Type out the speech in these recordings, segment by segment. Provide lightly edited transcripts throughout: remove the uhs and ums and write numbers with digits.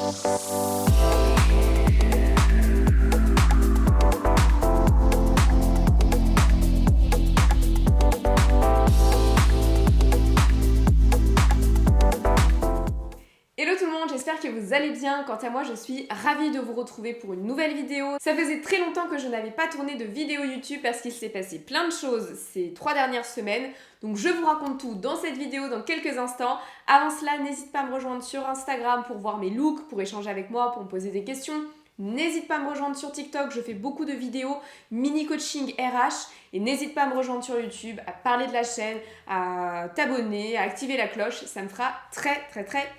Hello tout le monde, j'espère que vous allez bien. Quant à moi, je suis ravie de vous retrouver pour une nouvelle vidéo. Ça faisait très longtemps que je n'avais pas tourné de vidéo YouTube parce qu'il s'est passé plein de choses ces 3 dernières semaines. Donc je vous raconte tout dans cette vidéo dans quelques instants. Avant cela, n'hésite pas à me rejoindre sur Instagram pour voir mes looks, pour échanger avec moi, pour me poser des questions. N'hésite pas à me rejoindre sur TikTok, je fais beaucoup de vidéos mini coaching RH. Et n'hésite pas à me rejoindre sur YouTube, à parler de la chaîne, à t'abonner, à activer la cloche, ça me fera très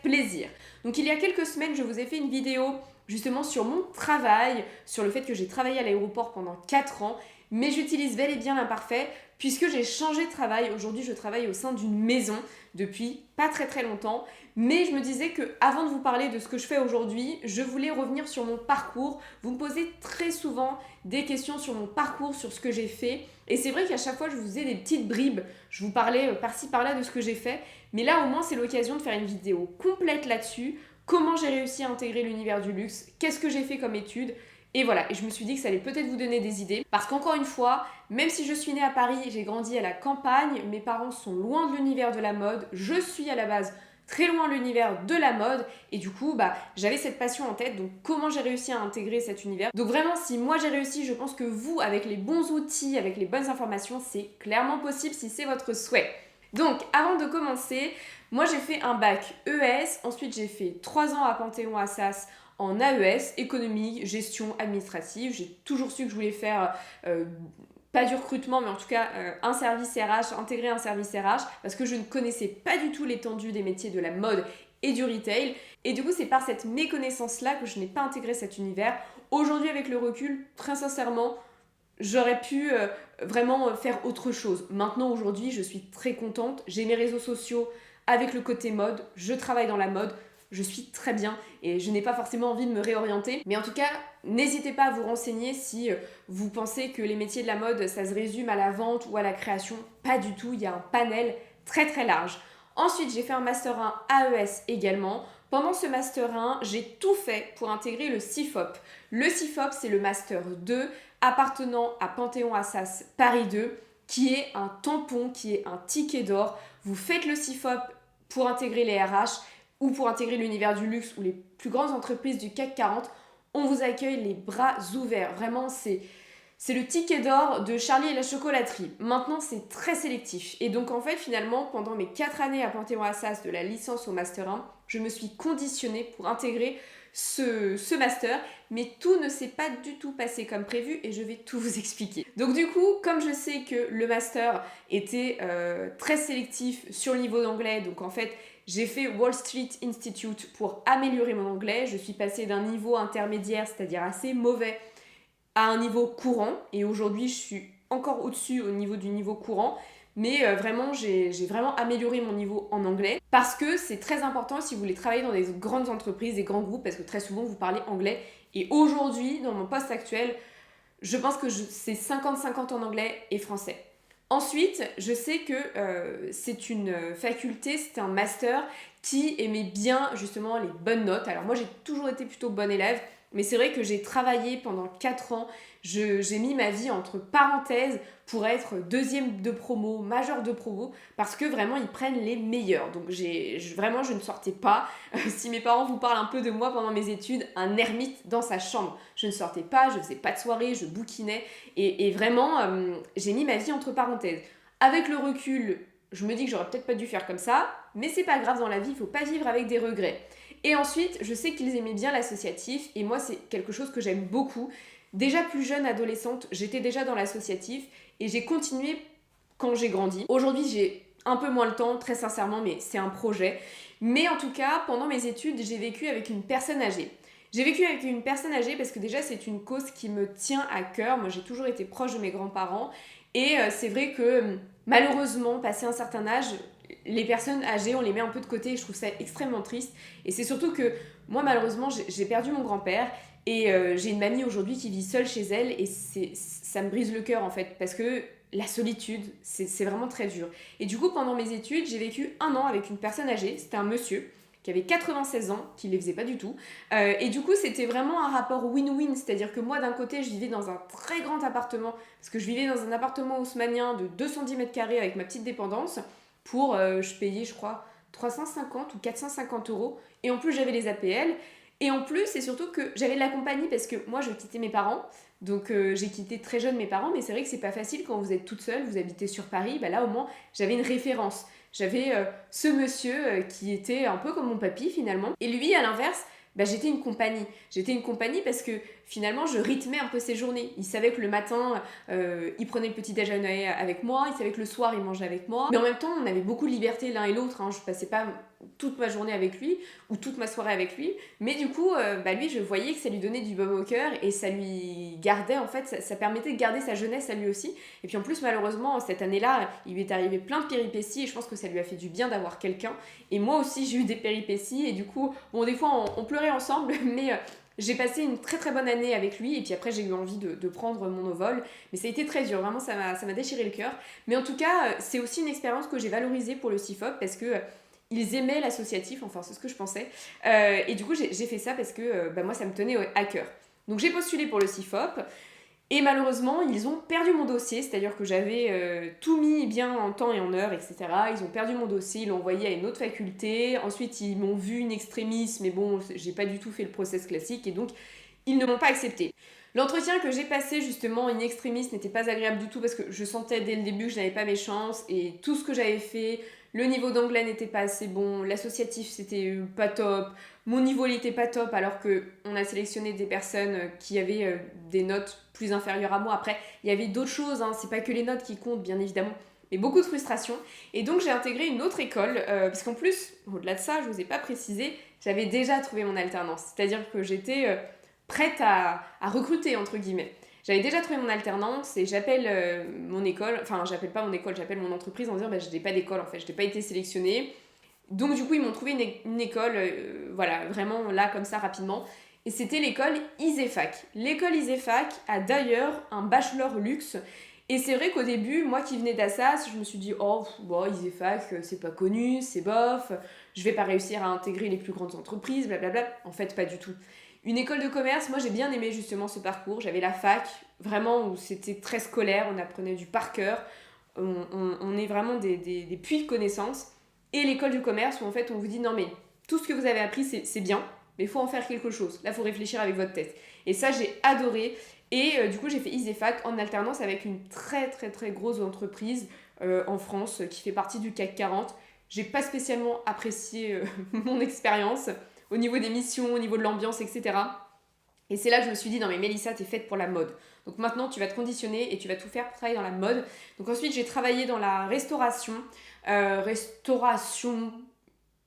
plaisir. Donc il y a quelques semaines, je vous ai fait une vidéo justement sur mon travail, sur le fait que j'ai travaillé à l'aéroport pendant 4 ans, mais j'utilise bel et bien l'imparfait puisque j'ai changé de travail. Aujourd'hui, je travaille au sein d'une maison depuis pas très longtemps, mais je me disais que avant de vous parler de ce que je fais aujourd'hui, je voulais revenir sur mon parcours. Vous me posez très souvent des questions sur mon parcours, sur ce que j'ai fait, et c'est vrai qu'à chaque fois je vous faisais des petites bribes, je vous parlais par-ci par-là de ce que j'ai fait, mais là au moins c'est l'occasion de faire une vidéo complète là-dessus, comment j'ai réussi à intégrer l'univers du luxe, qu'est-ce que j'ai fait comme études. Et voilà, et je me suis dit que ça allait peut-être vous donner des idées. Parce qu'encore une fois, même si je suis née à Paris, j'ai grandi à la campagne, mes parents sont loin de l'univers de la mode, je suis à la base très loin de l'univers de la mode, et du coup, j'avais cette passion en tête, donc comment j'ai réussi à intégrer cet univers. Donc vraiment, si moi j'ai réussi, je pense que vous, avec les bons outils, avec les bonnes informations, c'est clairement possible si c'est votre souhait. Donc, avant de commencer, moi j'ai fait un bac ES, ensuite j'ai fait 3 ans à Panthéon-Assas, en AES, économie, gestion administrative. J'ai toujours su que je voulais faire, pas du recrutement, mais en tout cas un service RH, intégrer un service RH, parce que je ne connaissais pas du tout l'étendue des métiers de la mode et du retail. Et du coup, c'est par cette méconnaissance-là que je n'ai pas intégré cet univers. Aujourd'hui, avec le recul, très sincèrement, j'aurais pu vraiment faire autre chose. Maintenant, aujourd'hui, je suis très contente. J'ai mes réseaux sociaux avec le côté mode. Je travaille dans la mode. Je suis très bien et je n'ai pas forcément envie de me réorienter. Mais en tout cas, n'hésitez pas à vous renseigner si vous pensez que les métiers de la mode, ça se résume à la vente ou à la création. Pas du tout, il y a un panel très large. Ensuite, j'ai fait un Master 1 AES également. Pendant ce Master 1, j'ai tout fait pour intégrer le CIFOP. Le CIFOP, c'est le Master 2 appartenant à Panthéon-Assas Paris 2, qui est un tampon, qui est un ticket d'or. Vous faites le CIFOP pour intégrer les RH, ou pour intégrer l'univers du luxe ou les plus grandes entreprises du CAC 40, on vous accueille les bras ouverts. Vraiment, c'est le ticket d'or de Charlie et la chocolaterie. Maintenant, c'est très sélectif. Et donc, en fait, finalement, pendant mes 4 années à Panthéon-Assas, de la licence au Master 1, je me suis conditionnée pour intégrer ce master, mais tout ne s'est pas du tout passé comme prévu et je vais tout vous expliquer. Donc du coup, comme je sais que le master était très sélectif sur le niveau d'anglais, donc en fait, j'ai fait Wall Street Institute pour améliorer mon anglais. Je suis passée d'un niveau intermédiaire, c'est-à-dire assez mauvais, à un niveau courant. Et aujourd'hui, je suis encore au-dessus au niveau du niveau courant. Mais vraiment, j'ai vraiment amélioré mon niveau en anglais. Parce que c'est très important si vous voulez travailler dans des grandes entreprises, des grands groupes, parce que très souvent, vous parlez anglais. Et aujourd'hui, dans mon poste actuel, je pense que c'est 50-50 en anglais et français. Ensuite, je sais que c'est une faculté, c'est un master qui aimait bien justement les bonnes notes. Alors moi, j'ai toujours été plutôt bonne élève, mais c'est vrai que j'ai travaillé pendant 4 ans. J'ai mis ma vie entre parenthèses pour être deuxième de promo, majeure de promo, parce que vraiment, ils prennent les meilleurs. Donc vraiment, je ne sortais pas. Si mes parents vous parlent un peu de moi pendant mes études, un ermite dans sa chambre. Je ne sortais pas, je faisais pas de soirée, je bouquinais. Et vraiment, j'ai mis ma vie entre parenthèses. Avec le recul, je me dis que j'aurais peut-être pas dû faire comme ça, mais c'est pas grave dans la vie, il faut pas vivre avec des regrets. Et ensuite, je sais qu'ils aimaient bien l'associatif, et moi, c'est quelque chose que j'aime beaucoup. Déjà plus jeune, adolescente, j'étais déjà dans l'associatif, et j'ai continué quand j'ai grandi. Aujourd'hui, j'ai un peu moins le temps, très sincèrement, mais c'est un projet. Mais en tout cas, pendant mes études, j'ai vécu avec une personne âgée. J'ai vécu avec une personne âgée parce que déjà, c'est une cause qui me tient à cœur. Moi, j'ai toujours été proche de mes grands-parents, et c'est vrai que malheureusement, passé un certain âge, les personnes âgées, on les met un peu de côté et je trouve ça extrêmement triste. Et c'est surtout que moi, malheureusement, j'ai perdu mon grand-père et j'ai une mamie aujourd'hui qui vit seule chez elle et ça me brise le cœur en fait parce que la solitude, c'est vraiment très dur. Et du coup, pendant mes études, j'ai vécu 1 an avec une personne âgée, c'était un monsieur. qui avait 96 ans, qui ne les faisait pas du tout. Et du coup, c'était vraiment un rapport win-win, c'est-à-dire que moi, d'un côté, je vivais dans un très grand appartement, parce que je vivais dans un appartement haussmannien de 210 mètres carrés avec ma petite dépendance, pour, je payais, je crois, 350 ou 450 euros. Et en plus, j'avais les APL. Et en plus, c'est surtout que j'avais de la compagnie parce que moi, je quittais mes parents. Donc, j'ai quitté très jeune mes parents. Mais c'est vrai que c'est pas facile quand vous êtes toute seule, vous habitez sur Paris. Bah là, au moins, j'avais une référence. J'avais ce monsieur qui était un peu comme mon papy finalement. Et lui, à l'inverse, bah, j'étais une compagnie. J'étais une compagnie parce que finalement, je rythmais un peu ses journées. Il savait que le matin, il prenait le petit déjeuner avec moi. Il savait que le soir, il mangeait avec moi. Mais en même temps, on avait beaucoup de liberté l'un et l'autre. Hein. Je passais pas toute ma journée avec lui ou toute ma soirée avec lui. Mais du coup, bah, lui, je voyais que ça lui donnait du baume au cœur et ça lui gardait, en fait, ça permettait de garder sa jeunesse à lui aussi. Et puis en plus, malheureusement, cette année-là, il lui est arrivé plein de péripéties et je pense que ça lui a fait du bien d'avoir quelqu'un. Et moi aussi, j'ai eu des péripéties et du coup, bon, des fois, on pleurait ensemble, mais j'ai passé une très très bonne année avec lui et puis après, j'ai eu envie de prendre mon envol. Mais ça a été très dur, vraiment, ça m'a déchiré le cœur. Mais en tout cas, c'est aussi une expérience que j'ai valorisée pour le CIFOP parce que ils aimaient l'associatif, enfin c'est ce que je pensais. Et du coup, j'ai fait ça parce que bah, moi, ça me tenait à cœur. Donc j'ai postulé pour le CIFOP. Et malheureusement, ils ont perdu mon dossier, c'est-à-dire que j'avais tout mis bien en temps et en heure, etc. Ils ont perdu mon dossier, ils l'ont envoyé à une autre faculté. Ensuite, ils m'ont vu une extrémiste, mais bon, j'ai pas du tout fait le process classique et donc ils ne m'ont pas accepté. L'entretien que j'ai passé justement in extremis n'était pas agréable du tout parce que je sentais dès le début que je n'avais pas mes chances et tout ce que j'avais fait, le niveau d'anglais n'était pas assez bon, l'associatif c'était pas top, mon niveau il était pas top alors que on a sélectionné des personnes qui avaient des notes plus inférieures à moi. Après, il y avait d'autres choses, hein, c'est pas que les notes qui comptent bien évidemment, mais beaucoup de frustration. Et donc j'ai intégré une autre école parce qu'en plus, au-delà de ça, je vous ai pas précisé, j'avais déjà trouvé mon alternance, c'est-à-dire que j'étais prête à recruter, entre guillemets. J'avais déjà trouvé mon alternance et j'appelle mon école, enfin j'appelle pas mon école, j'appelle mon entreprise en disant bah, je n'ai pas d'école en fait, je n'ai pas été sélectionnée. Donc du coup ils m'ont trouvé une école, voilà, vraiment là comme ça rapidement. Et c'était l'école ISEFAC. L'école ISEFAC a d'ailleurs un bachelor luxe. Et c'est vrai qu'au début, moi qui venais d'Assas, je me suis dit oh bon, ISEFAC c'est pas connu, c'est bof, je vais pas réussir à intégrer les plus grandes entreprises, blablabla. En fait pas du tout. Une école de commerce, moi j'ai bien aimé justement ce parcours. J'avais la fac, vraiment où c'était très scolaire, on apprenait du par cœur, on est vraiment des puits de connaissances. Et l'école de commerce où en fait on vous dit non mais tout ce que vous avez appris c'est bien, mais il faut en faire quelque chose. Là il faut réfléchir avec votre tête. Et ça j'ai adoré. Et du coup j'ai fait ISEFAC en alternance avec une très très très grosse entreprise en France qui fait partie du CAC 40. J'ai pas spécialement apprécié mon expérience au niveau des missions, au niveau de l'ambiance, etc. Et c'est là que je me suis dit, non mais Mélissa, t'es faite pour la mode. Donc maintenant, tu vas te conditionner et tu vas tout faire pour travailler dans la mode. Donc ensuite, j'ai travaillé dans la restauration. Restauration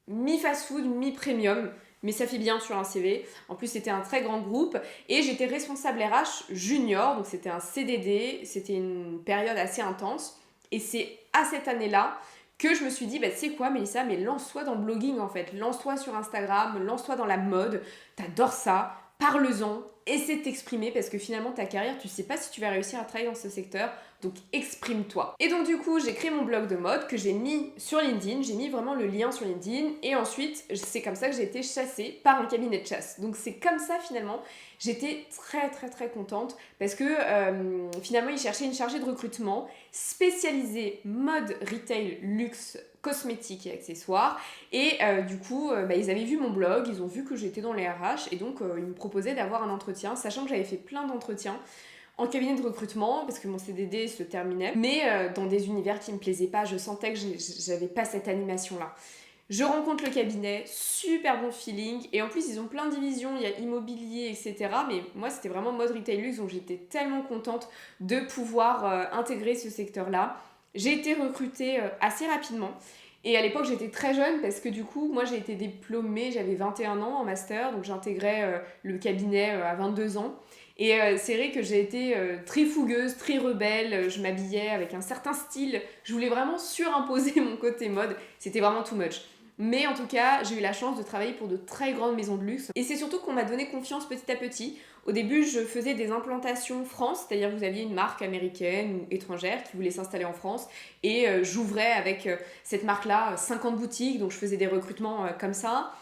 mi-fast-food, mi-premium. Mais ça fait bien sur un CV. En plus, c'était un très grand groupe. Et j'étais responsable RH junior. Donc c'était un CDD. C'était une période assez intense. Et c'est à cette année-là que je me suis dit, bah, tu sais quoi Mélissa, mais lance-toi dans le blogging en fait, lance-toi sur Instagram, lance-toi dans la mode, t'adores ça, parle-en, essaie de t'exprimer parce que finalement ta carrière, tu sais pas si tu vas réussir à travailler dans ce secteur, donc exprime-toi. Et donc du coup, j'ai créé mon blog de mode que j'ai mis sur LinkedIn, j'ai mis vraiment le lien sur LinkedIn et ensuite, c'est comme ça que j'ai été chassée par un cabinet de chasse. Donc c'est comme ça finalement, j'étais très très très contente parce que finalement, ils cherchaient une chargée de recrutement spécialisée mode, retail, luxe, cosmétiques et accessoires. Et du coup, ils avaient vu mon blog, ils ont vu que j'étais dans les RH et donc ils me proposaient d'avoir un entretien, sachant que j'avais fait plein d'entretiens en cabinet de recrutement parce que mon CDD se terminait, mais dans des univers qui me plaisaient pas, je sentais que j'avais pas cette animation-là. Je rencontre le cabinet, super bon feeling, et en plus ils ont plein de divisions, il y a immobilier, etc. Mais moi c'était vraiment mode retail luxe, donc j'étais tellement contente de pouvoir intégrer ce secteur-là. J'ai été recrutée assez rapidement, et à l'époque j'étais très jeune parce que du coup moi j'ai été diplômée, j'avais 21 ans en master, donc j'intégrais le cabinet à 22 ans. Et c'est vrai que j'ai été très fougueuse, très rebelle, je m'habillais avec un certain style, je voulais vraiment surimposer mon côté mode, c'était vraiment too much. Mais en tout cas, j'ai eu la chance de travailler pour de très grandes maisons de luxe. Et c'est surtout qu'on m'a donné confiance petit à petit. Au début, je faisais des implantations France, c'est-à-dire que vous aviez une marque américaine ou étrangère qui voulait s'installer en France. Et j'ouvrais avec cette marque-là 50 boutiques, donc je faisais des recrutements comme ça.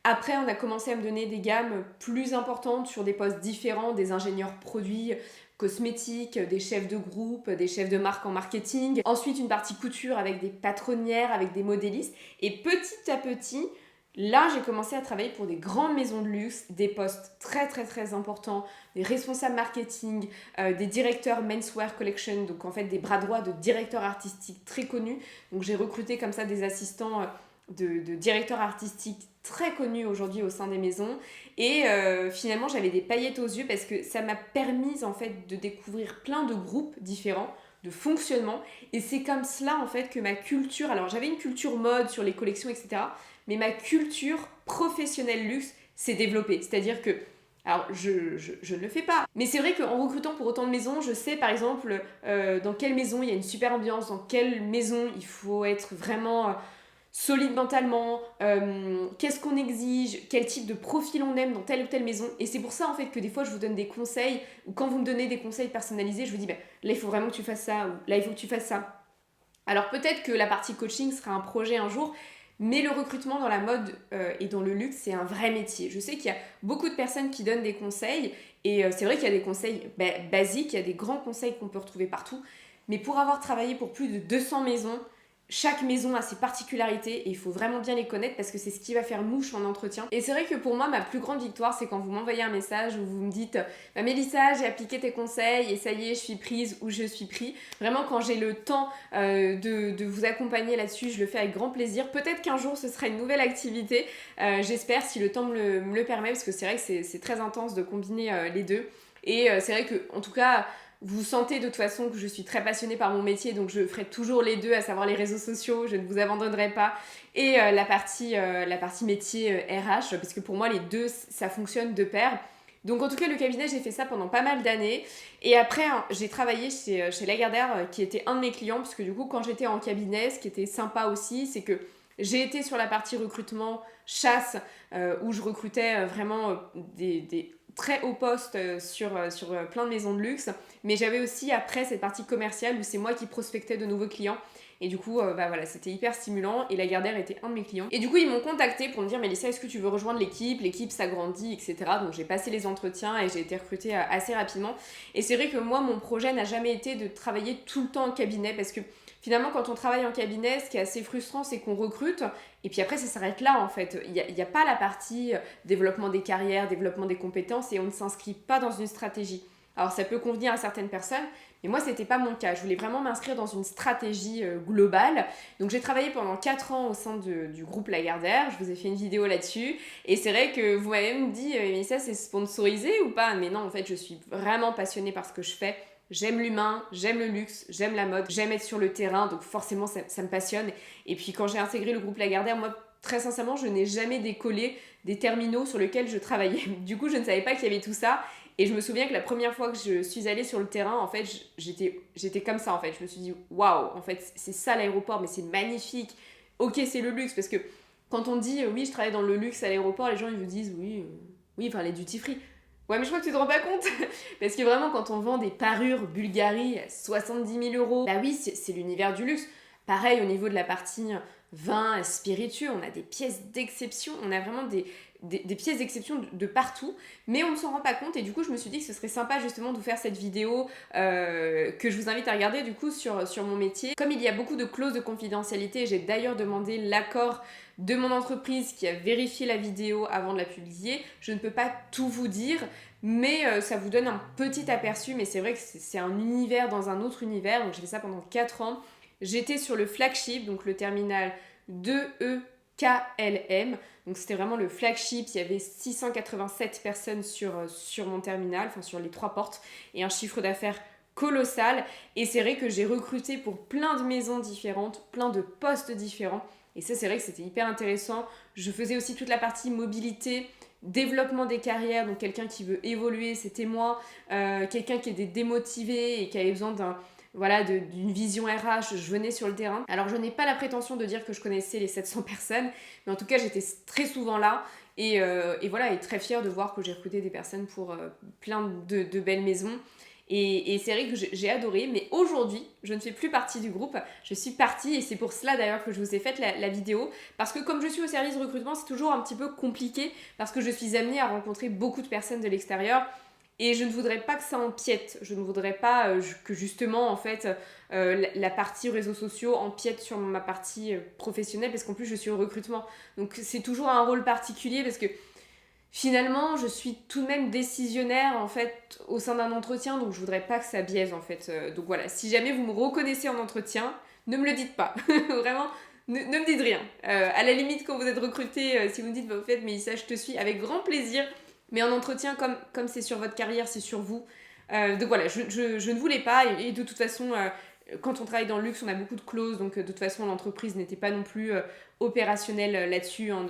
Après, on a commencé à me donner des gammes plus importantes sur des postes différents, des ingénieurs produits, cosmétiques, des chefs de groupe, des chefs de marque en marketing. Ensuite, une partie couture avec des patronnières, avec des modélistes. Et petit à petit, là, j'ai commencé à travailler pour des grandes maisons de luxe, des postes très très très importants, des responsables marketing, des directeurs menswear collection, donc en fait des bras droits de directeurs artistiques très connus. Donc j'ai recruté comme ça des assistants de directeurs artistiques très connus aujourd'hui au sein des maisons. Et finalement, j'avais des paillettes aux yeux parce que ça m'a permis en fait de découvrir plein de groupes différents, de fonctionnement. Et c'est comme cela en fait que ma culture, alors j'avais une culture mode sur les collections, etc. Mais ma culture professionnelle luxe s'est développée. C'est-à-dire que, alors je ne le fais pas, mais c'est vrai qu'en recrutant pour autant de maisons, je sais par exemple dans quelle maison il y a une super ambiance, dans quelle maison il faut être vraiment solide mentalement, qu'est-ce qu'on exige, quel type de profil on aime dans telle ou telle maison. Et c'est pour ça en fait que des fois je vous donne des conseils, ou quand vous me donnez des conseils personnalisés, je vous dis là il faut vraiment que tu fasses ça, ou là il faut que tu fasses ça. Alors peut-être que la partie coaching sera un projet un jour, mais le recrutement dans la mode et dans le luxe, c'est un vrai métier. Je sais qu'il y a beaucoup de personnes qui donnent des conseils, et c'est vrai qu'il y a des conseils basiques, il y a des grands conseils qu'on peut retrouver partout, mais pour avoir travaillé pour plus de 200 maisons, chaque maison a ses particularités et il faut vraiment bien les connaître parce que c'est ce qui va faire mouche en entretien. Et c'est vrai que pour moi, ma plus grande victoire, c'est quand vous m'envoyez un message où vous me dites Mélissa, j'ai appliqué tes conseils et ça y est, je suis prise ou je suis pris. Vraiment, quand j'ai le temps de vous accompagner là-dessus, je le fais avec grand plaisir. Peut-être qu'un jour, ce sera une nouvelle activité. J'espère, si le temps me le permet, parce que c'est vrai que c'est très intense de combiner les deux. Et c'est vrai que, en tout cas, vous sentez de toute façon que je suis très passionnée par mon métier, donc je ferai toujours les deux, à savoir les réseaux sociaux, je ne vous abandonnerai pas, et la partie métier RH, parce que pour moi les deux, ça fonctionne de pair. Donc en tout cas le cabinet, j'ai fait ça pendant pas mal d'années, et après j'ai travaillé chez Lagardère, qui était un de mes clients, parce que du coup quand j'étais en cabinet, ce qui était sympa aussi, c'est que j'ai été sur la partie recrutement, chasse, où je recrutais vraiment des très haut poste sur plein de maisons de luxe, mais j'avais aussi après cette partie commerciale où c'est moi qui prospectais de nouveaux clients. Et du coup, voilà, c'était hyper stimulant et Lagardère était un de mes clients. Et du coup, ils m'ont contacté pour me dire Mélissa, est-ce que tu veux rejoindre l'équipe? L'équipe s'agrandit, etc. Donc j'ai passé les entretiens et j'ai été recrutée assez rapidement. Et c'est vrai que moi, mon projet n'a jamais été de travailler tout le temps en cabinet parce que finalement, quand on travaille en cabinet, ce qui est assez frustrant, c'est qu'on recrute et puis après, ça s'arrête là en fait. Il n'y a pas la partie développement des carrières, développement des compétences et on ne s'inscrit pas dans une stratégie. Alors ça peut convenir à certaines personnes, mais moi c'était pas mon cas. Je voulais vraiment m'inscrire dans une stratégie globale. Donc j'ai travaillé pendant 4 ans au sein du groupe Lagardère. Je vous ai fait une vidéo là-dessus. Et c'est vrai que vous m'avez même dit, mais ça c'est sponsorisé ou pas? Mais non, en fait je suis vraiment passionnée par ce que je fais. J'aime l'humain, j'aime le luxe, j'aime la mode, j'aime être sur le terrain, donc forcément ça me passionne. Et puis quand j'ai intégré le groupe Lagardère, moi très sincèrement je n'ai jamais décollé des terminaux sur lesquels je travaillais. Du coup je ne savais pas qu'il y avait tout ça. Et je me souviens que la première fois que je suis allée sur le terrain, en fait, j'étais comme ça, en fait. Je me suis dit, waouh, en fait, c'est ça l'aéroport, mais c'est magnifique. Ok, c'est le luxe, parce que quand on dit, oui, je travaille dans le luxe à l'aéroport, les gens, ils vous disent, oui, enfin, les duty free. Ouais, mais je crois que tu te rends pas compte. Parce que vraiment, quand on vend des parures Bulgari à 70 000 euros, bah oui, c'est l'univers du luxe. Pareil, au niveau de la partie vin, spiritueux, on a des pièces d'exception, on a vraiment des pièces d'exception de partout, mais on ne s'en rend pas compte et du coup je me suis dit que ce serait sympa justement de vous faire cette vidéo que je vous invite à regarder du coup sur mon métier. Comme il y a beaucoup de clauses de confidentialité, j'ai d'ailleurs demandé l'accord de mon entreprise qui a vérifié la vidéo avant de la publier. Je ne peux pas tout vous dire, mais ça vous donne un petit aperçu, mais c'est vrai que c'est un univers dans un autre univers, donc j'ai fait ça pendant 4 ans. J'étais sur le flagship, donc le terminal 2EKLM. Donc c'était vraiment le flagship, il y avait 687 personnes sur mon terminal, enfin sur les 3 portes, et un chiffre d'affaires colossal. Et c'est vrai que j'ai recruté pour plein de maisons différentes, plein de postes différents. Et ça, c'est vrai que c'était hyper intéressant. Je faisais aussi toute la partie mobilité, développement des carrières, donc quelqu'un qui veut évoluer, c'était moi. Quelqu'un qui était démotivé et qui avait besoin voilà, d'une vision RH, je venais sur le terrain. Alors je n'ai pas la prétention de dire que je connaissais les 700 personnes, mais en tout cas j'étais très souvent là et voilà, et très fière de voir que j'ai recruté des personnes pour plein de belles maisons. Et c'est vrai que j'ai adoré, mais aujourd'hui, je ne fais plus partie du groupe, je suis partie, et c'est pour cela d'ailleurs que je vous ai fait la vidéo, parce que comme je suis au service recrutement, c'est toujours un petit peu compliqué, parce que je suis amenée à rencontrer beaucoup de personnes de l'extérieur, et je ne voudrais pas que ça empiète, je ne voudrais pas que justement, en fait, la partie réseaux sociaux empiète sur ma partie professionnelle, parce qu'en plus, je suis au recrutement. Donc c'est toujours un rôle particulier, parce que finalement, je suis tout de même décisionnaire en fait au sein d'un entretien, donc je voudrais pas que ça biaise en fait. Donc voilà, si jamais vous me reconnaissez en entretien, ne me le dites pas. Vraiment, ne me dites rien. À la limite, quand vous êtes recruté, si vous me dites, bah, au fait, Mélissa, je te suis avec grand plaisir, mais en entretien, comme c'est sur votre carrière, c'est sur vous. Donc voilà, je ne voulais pas, et de toute façon, quand on travaille dans le luxe, on a beaucoup de clauses, donc de toute façon, l'entreprise n'était pas non plus opérationnelle là-dessus, hein,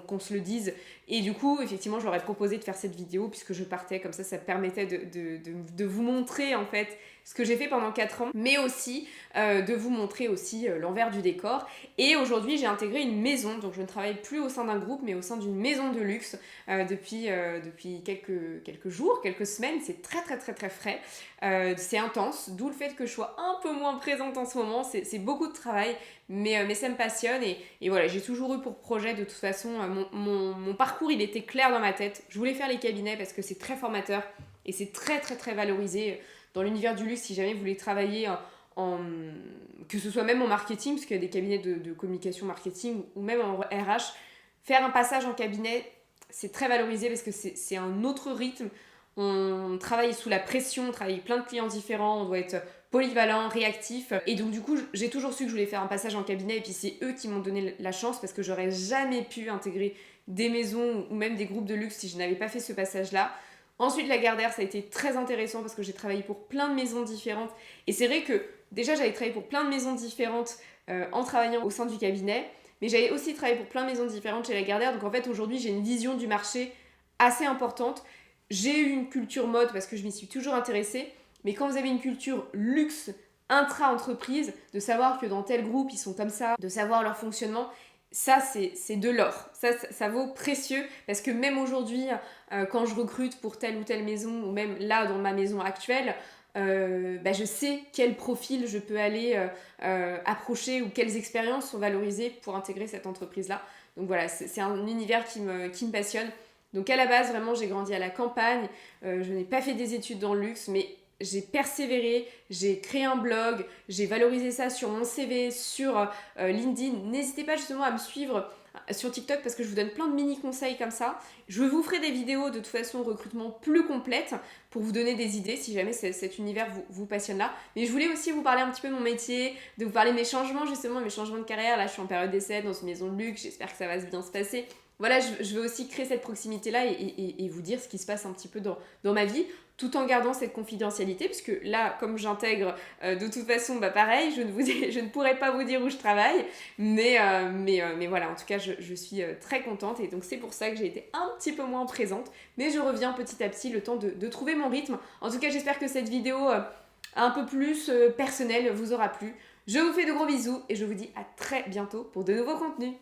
qu'on se le dise. Et du coup, effectivement, je leur ai proposé de faire cette vidéo, puisque je partais, comme ça permettait de vous montrer, en fait, ce que j'ai fait pendant 4 ans, mais aussi de vous montrer aussi l'envers du décor. Et aujourd'hui, j'ai intégré une maison, donc je ne travaille plus au sein d'un groupe, mais au sein d'une maison de luxe depuis quelques jours, quelques semaines. C'est très très très très frais, c'est intense, d'où le fait que je sois un peu moins présente en ce moment. C'est beaucoup de travail, mais ça me passionne, et voilà, j'ai toujours eu pour projet, de toute façon, mon parcours, il était clair dans ma tête. Je voulais faire les cabinets parce que c'est très formateur et c'est très très très valorisé dans l'univers du luxe. Si jamais vous voulez travailler que ce soit même en marketing, parce qu'il y a des cabinets de communication marketing, ou même en RH, faire un passage en cabinet, c'est très valorisé parce que c'est un autre rythme. On travaille sous la pression, on travaille avec plein de clients différents, on doit être polyvalent, réactif. Et donc du coup, j'ai toujours su que je voulais faire un passage en cabinet, et puis c'est eux qui m'ont donné la chance, parce que j'aurais jamais pu intégrer des maisons ou même des groupes de luxe si je n'avais pas fait ce passage-là. Ensuite, Lagardère, ça a été très intéressant parce que j'ai travaillé pour plein de maisons différentes. Et c'est vrai que déjà, j'avais travaillé pour plein de maisons différentes en travaillant au sein du cabinet, mais j'avais aussi travaillé pour plein de maisons différentes chez Lagardère. Donc en fait, aujourd'hui, j'ai une vision du marché assez importante. J'ai eu une culture mode parce que je m'y suis toujours intéressée, mais quand vous avez une culture luxe intra-entreprise, de savoir que dans tel groupe ils sont comme ça, de savoir leur fonctionnement, ça c'est de l'or. Ça vaut précieux, parce que même aujourd'hui, quand je recrute pour telle ou telle maison, ou même là dans ma maison actuelle, je sais quel profil je peux aller approcher, ou quelles expériences sont valorisées pour intégrer cette entreprise-là. Donc voilà, c'est un univers qui me passionne. Donc à la base, vraiment, j'ai grandi à la campagne, je n'ai pas fait des études dans le luxe, mais j'ai persévéré, j'ai créé un blog, j'ai valorisé ça sur mon CV, sur LinkedIn. N'hésitez pas justement à me suivre sur TikTok, parce que je vous donne plein de mini conseils comme ça. Je vous ferai des vidéos de toute façon recrutement plus complètes pour vous donner des idées si jamais cet univers vous passionne là. Mais je voulais aussi vous parler un petit peu de mon métier, de vous parler de mes changements, justement, mes changements de carrière. Là, je suis en période d'essai dans une maison de luxe, j'espère que ça va bien se passer. Voilà, je veux aussi créer cette proximité-là et vous dire ce qui se passe un petit peu dans ma vie, tout en gardant cette confidentialité, parce que là, comme j'intègre, de toute façon, pareil, je ne pourrai pas vous dire où je travaille, mais voilà, en tout cas, je suis très contente, et donc c'est pour ça que j'ai été un petit peu moins présente, mais je reviens petit à petit, le temps de trouver mon rythme. En tout cas, j'espère que cette vidéo un peu plus personnelle vous aura plu. Je vous fais de gros bisous, et je vous dis à très bientôt pour de nouveaux contenus.